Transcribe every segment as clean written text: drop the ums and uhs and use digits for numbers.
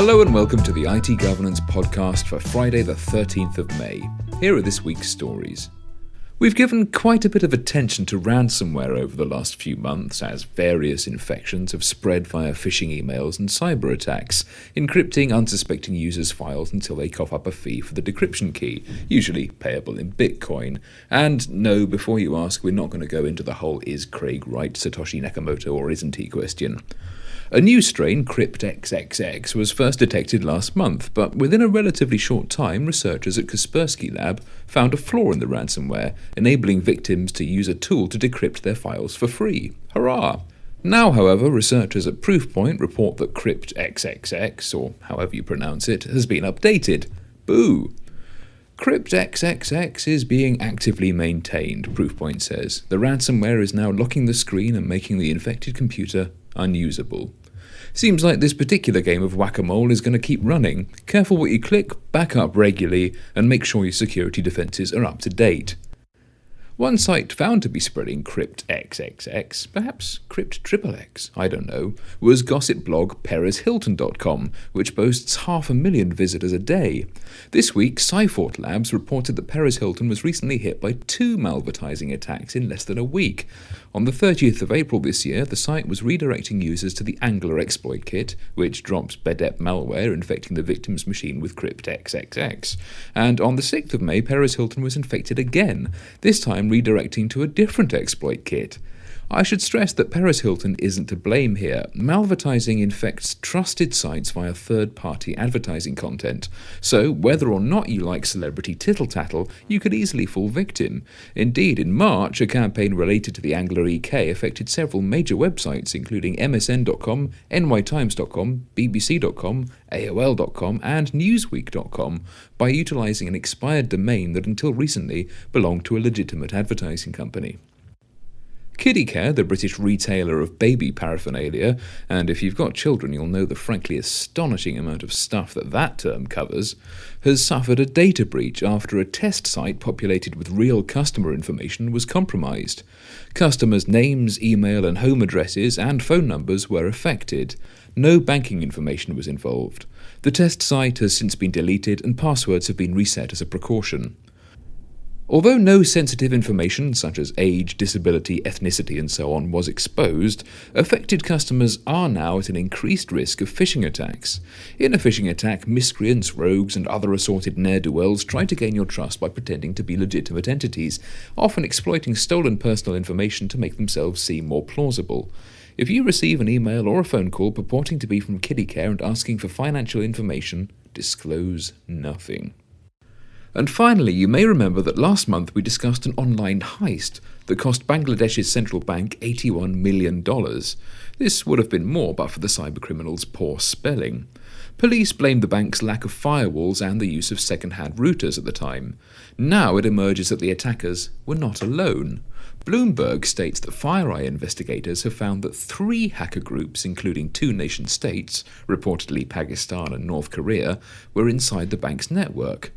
Hello and welcome to the IT Governance Podcast for Friday the 13th of May. Here are this week's stories. We've given quite a bit of attention to ransomware over the last few months as various infections have spread via phishing emails and cyber attacks, encrypting unsuspecting users' files until they cough up a fee for the decryption key, usually payable in Bitcoin. And no, before you ask, we're not going to go into the whole is Craig right, Satoshi Nakamoto, or isn't he question. A new strain, CryptXXX, was first detected last month, but within a relatively short time, researchers at Kaspersky Lab found a flaw in the ransomware, enabling victims to use a tool to decrypt their files for free. Hurrah! Now, however, researchers at Proofpoint report that CryptXXX, or however you pronounce it, has been updated. Boo! CryptXXX is being actively maintained, Proofpoint says. The ransomware is now locking the screen and making the infected computer unusable. Seems like this particular game of whack-a-mole is going to keep running. Careful what you click, back up regularly, and make sure your security defenses are up to date. One site found to be spreading CryptXXX, perhaps CryptXXX, I don't know, was gossip blog PerezHilton.com, which boasts 500,000 visitors a day. This week, Cyfort Labs reported that PerezHilton was recently hit by 2 malvertising attacks in less than a week. On the 30th of April this year, the site was redirecting users to the Angler exploit kit, which drops BEDEP malware infecting the victim's machine with CryptXXX. And on the 6th of May, PerezHilton was infected again, this time redirecting to a different exploit kit. I should stress that PerezHilton isn't to blame here. Malvertising infects trusted sites via third-party advertising content. So, whether or not you like celebrity tittle-tattle, you could easily fall victim. Indeed, in March, a campaign related to the Angler EK affected several major websites, including MSN.com, NYTimes.com, BBC.com, AOL.com, and Newsweek.com, by utilising an expired domain that until recently belonged to a legitimate advertising company. Kiddicare, the British retailer of baby paraphernalia, and if you've got children you'll know the frankly astonishing amount of stuff that term covers, has suffered a data breach after a test site populated with real customer information was compromised. Customers' names, email and home addresses and phone numbers were affected. No banking information was involved. The test site has since been deleted and passwords have been reset as a precaution. Although no sensitive information such as age, disability, ethnicity and so on was exposed, affected customers are now at an increased risk of phishing attacks. In a phishing attack, miscreants, rogues and other assorted ne'er-do-wells try to gain your trust by pretending to be legitimate entities, often exploiting stolen personal information to make themselves seem more plausible. If you receive an email or a phone call purporting to be from Kiddicare and asking for financial information, disclose nothing. And finally, you may remember that last month we discussed an online heist that cost Bangladesh's central bank $81 million. This would have been more but for the cybercriminals' poor spelling. Police blamed the bank's lack of firewalls and the use of second-hand routers at the time. Now it emerges that the attackers were not alone. Bloomberg states that FireEye investigators have found that 3 hacker groups, including 2 nation-states, reportedly Pakistan and North Korea, were inside the bank's network.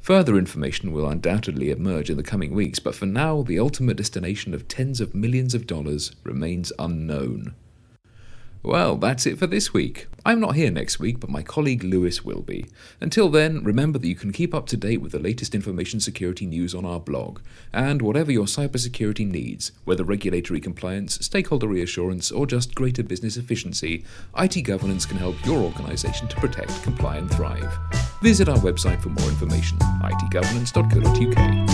Further information will undoubtedly emerge in the coming weeks, but for now, the ultimate destination of tens of millions of dollars remains unknown. Well, that's it for this week. I'm not here next week, but my colleague Lewis will be. Until then, remember that you can keep up to date with the latest information security news on our blog. And whatever your cybersecurity needs, whether regulatory compliance, stakeholder reassurance, or just greater business efficiency, IT Governance can help your organization to protect, comply, and thrive. Visit our website for more information, itgovernance.co.uk.